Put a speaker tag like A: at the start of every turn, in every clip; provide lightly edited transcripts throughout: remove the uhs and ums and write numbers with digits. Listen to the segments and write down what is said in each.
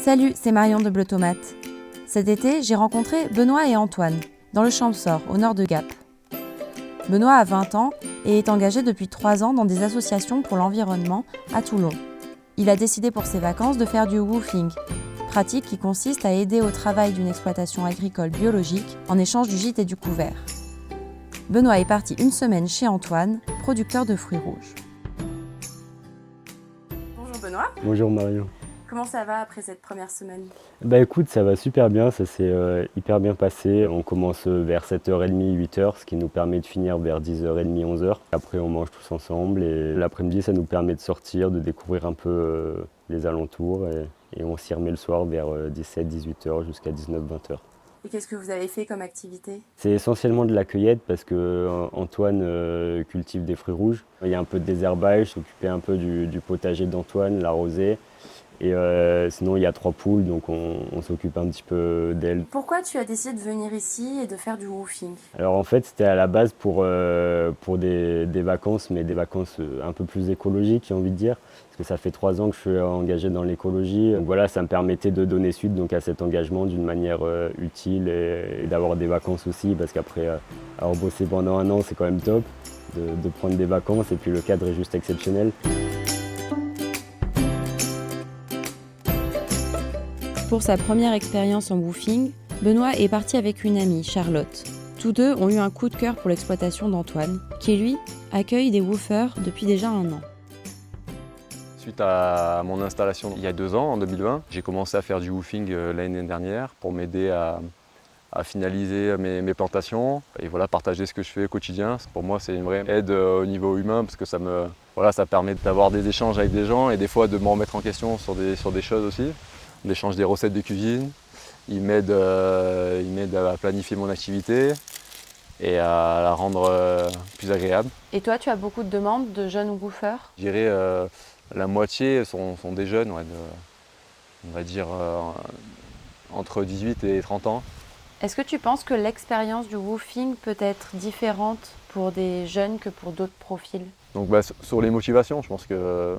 A: Salut, c'est Marion de Bleu Tomate. Cet été, j'ai rencontré Benoît et Antoine, dans le Champsaur, au nord de Gap. Benoît a 20 ans et est engagé depuis 3 ans dans des associations pour l'environnement à Toulon. Il a décidé pour ses vacances de faire du woofing, pratique qui consiste à aider au travail d'une exploitation agricole biologique en échange du gîte et du couvert. Benoît est parti une semaine chez Antoine, producteur de fruits rouges. Bonjour Benoît.
B: Bonjour Marion.
A: Comment ça va après cette première semaine ?
B: Écoute, ça va super bien, ça s'est hyper bien passé. On commence vers 7h30, 8h, ce qui nous permet de finir vers 10h30, 11h. Après on mange tous ensemble et l'après-midi ça nous permet de sortir, de découvrir un peu les alentours et on s'y remet le soir vers 17-18h jusqu'à 19-20h.
A: Et qu'est-ce que vous avez fait comme activité ?
B: C'est essentiellement de la cueillette parce que Antoine cultive des fruits rouges. Il y a un peu de désherbage, s'occuper un peu du potager d'Antoine, l'arroser. Et sinon il y a 3 poules, donc on s'occupe un petit peu d'elles.
A: Pourquoi tu as décidé de venir ici et de faire du woofing ?
B: Alors en fait c'était à la base pour des vacances, mais des vacances un peu plus écologiques, j'ai envie de dire. Parce que ça fait 3 ans que je suis engagé dans l'écologie. Donc voilà, ça me permettait de donner suite donc, à cet engagement d'une manière utile et d'avoir des vacances aussi. Parce qu'après avoir bossé pendant 1 an, c'est quand même top de prendre des vacances et puis le cadre est juste exceptionnel.
A: Pour sa première expérience en woofing, Benoît est parti avec une amie, Charlotte. Tous deux ont eu un coup de cœur pour l'exploitation d'Antoine, qui lui accueille des woofers depuis déjà 1 an.
C: Suite à mon installation il y a 2 ans, en 2020, j'ai commencé à faire du woofing l'année dernière pour m'aider à finaliser mes plantations et voilà, partager ce que je fais au quotidien. Pour moi, c'est une vraie aide au niveau humain parce que ça permet d'avoir des échanges avec des gens et des fois de me remettre en question sur des choses aussi. On échange des recettes de cuisine, il m'aide à planifier mon activité et à la rendre plus agréable.
A: Et toi, tu as beaucoup de demandes de jeunes woofers ?
C: Je dirais la moitié sont des jeunes, on va dire entre 18 et 30 ans.
A: Est-ce que tu penses que l'expérience du woofing peut être différente pour des jeunes que pour d'autres profils ?
C: Donc sur les motivations, je pense que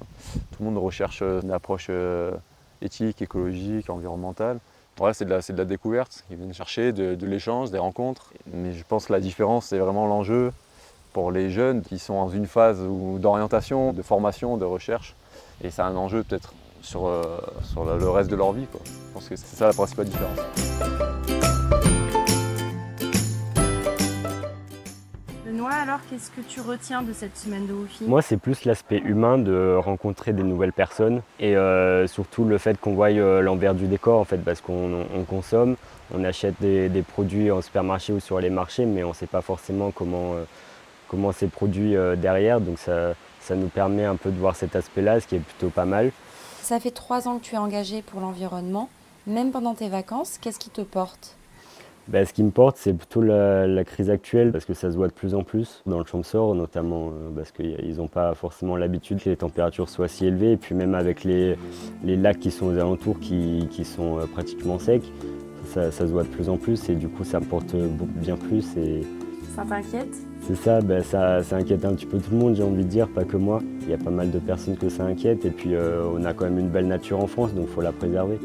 C: tout le monde recherche une approche éthique, écologique, environnementale. Voilà, c'est de la découverte, ils viennent chercher de l'échange, des rencontres. Mais je pense que la différence, c'est vraiment l'enjeu pour les jeunes qui sont dans une phase d'orientation, de formation, de recherche. Et c'est un enjeu peut-être sur le reste de leur vie, quoi. Je pense que c'est ça la principale différence.
A: Benoît, alors qu'est-ce que tu retiens de cette semaine de woofing ?
B: Moi, c'est plus l'aspect humain de rencontrer des nouvelles personnes et surtout le fait qu'on voie l'envers du décor en fait, parce qu'on consomme, on achète des produits en supermarché ou sur les marchés, mais on ne sait pas forcément comment c'est produit derrière. Donc ça nous permet un peu de voir cet aspect-là, ce qui est plutôt pas mal.
A: Ça fait 3 ans que tu es engagé pour l'environnement. Même pendant tes vacances, qu'est-ce qui te porte ?
B: Ce qui me porte, c'est plutôt la crise actuelle, parce que ça se voit de plus en plus dans le Champsaur, notamment parce qu'ils n'ont pas forcément l'habitude que les températures soient si élevées, et puis même avec les lacs qui sont aux alentours qui sont pratiquement secs, ça se voit de plus en plus, et du coup ça me porte bien plus. Et
A: ça t'inquiète ?
B: C'est ça, ça inquiète un petit peu tout le monde, j'ai envie de dire, pas que moi. Il y a pas mal de personnes que ça inquiète, et puis on a quand même une belle nature en France, donc il faut la préserver.